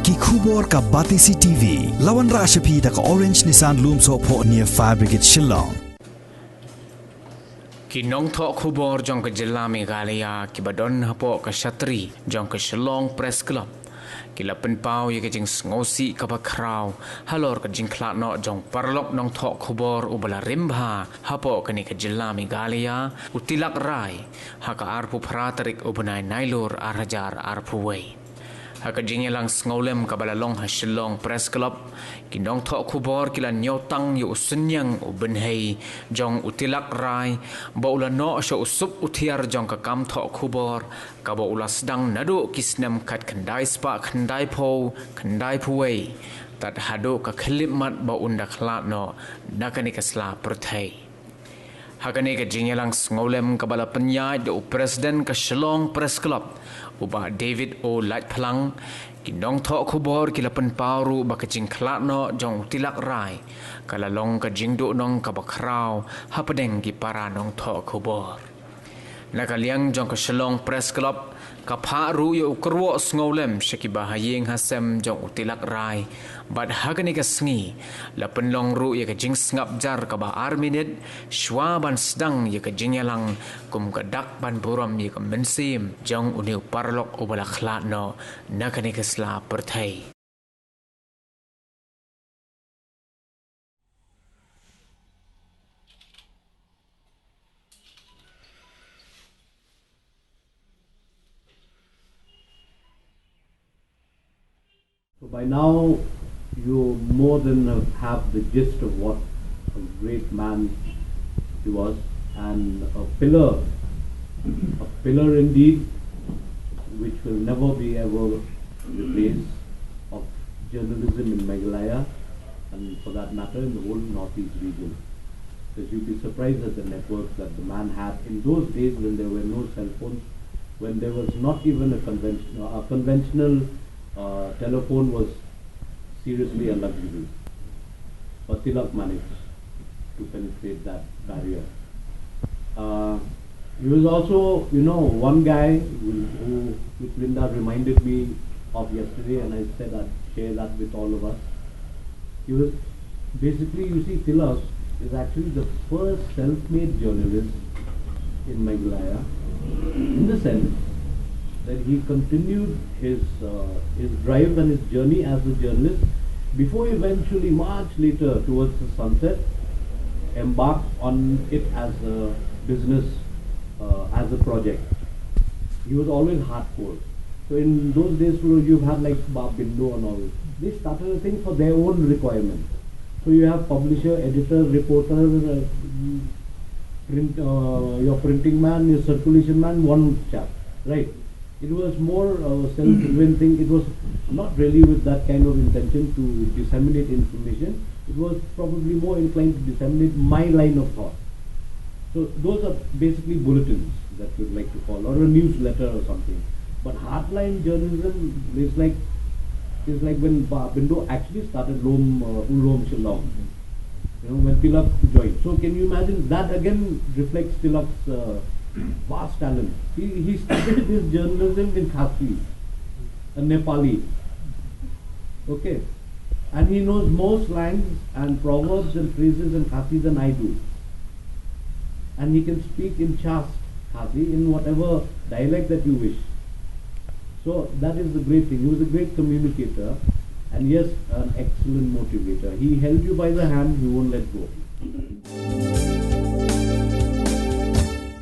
ki khubor ka Batisi TV lawan ra shapi da ka Orange Nissan Loom so pho near Fire Brigade Shillong ki nong tho khubor jong ka jilla Meghalaya ki badon hapo ka Shatri jong ka Shillong Press Club ki lapen pau ye ka jing ngosi ka ba kraw halor ka jing khla no jong parlok nong tho khubor ubala rimbha hapo ka ni ka jilla Meghalaya utilak rai ha ka arpu phratarik ubnai nailur arhajar arpu wei haka jingelang ngolem kabalalong ha Shillong Press Club kinong tho khubor kila nyotang yu usunyang ubenhei jong utilak rai ba ulano sho usup uthiar jong ka kam tho khubor ka ba ulasdang nadu kisnam khat khandai spa khandai pho khandai phuwei tat hado ka khlimat ba unda khla no nakani kasla prothei hakane ka jingelang ngolem kabala penyai do president ka Shillong Press Club uba David O Light Phalang kinong tho khubor kilapan paru ba ka jing khla no jong tilak rai kala long ka jingdo nong ka bakraw hapadeng ki para nong tho khubor nakaliang jong ka Shillong Press Club ka pharu yo krwo ngolem shaki bahayeng hasem jong utilak rai bad hagani ka sngi lapen long ru ye ka jing ngap jar ka ba arminit shwa ban sedang ye ka jingelang kum ka dak ban buram ye ka mensim jong uniu parlok ubala khla no nakani ka sla perthai So by now, you more than have the gist of what a great man he was, and a pillar indeed, which will never be ever replaced, of journalism in Meghalaya, and for that matter in the whole northeast region. Because you'd be surprised at the network that the man had in those days when there were no cell phones, when there was not even a conventional telephone was seriously a luxury. But Tilak managed to penetrate that barrier. He was also, one guy who Linda reminded me of yesterday, and I said I'd share that with all of us. He was basically, Tilak is actually the first self-made journalist in Meghalaya, in the sense that he continued his drive and his journey as a journalist before eventually much later towards the sunset embarked on it as a business, as a project. He was always hardcore. So in those days, you've had like Bab Bindu and all. They started a thing for their own requirements. So you have publisher, editor, reporter, your printing man, your circulation man, one chap, right? It was more self-driven thing. It was not really with that kind of intention to disseminate information. It was probably more inclined to disseminate my line of thought. So those are basically bulletins that you'd like to call, or a newsletter or something. But hardline journalism is like when Bindu actually started Ulom Shillong. When Tilak joined. So can you imagine that again reflects Tilak's vast talent. He started his journalism in Khasi, a Nepali. Okay. And he knows more slangs and proverbs and phrases in Khasi than I do. And he can speak in Khasi, in whatever dialect that you wish. So that is the great thing. He was a great communicator, and yes, an excellent motivator. He held you by the hand, he won't let go.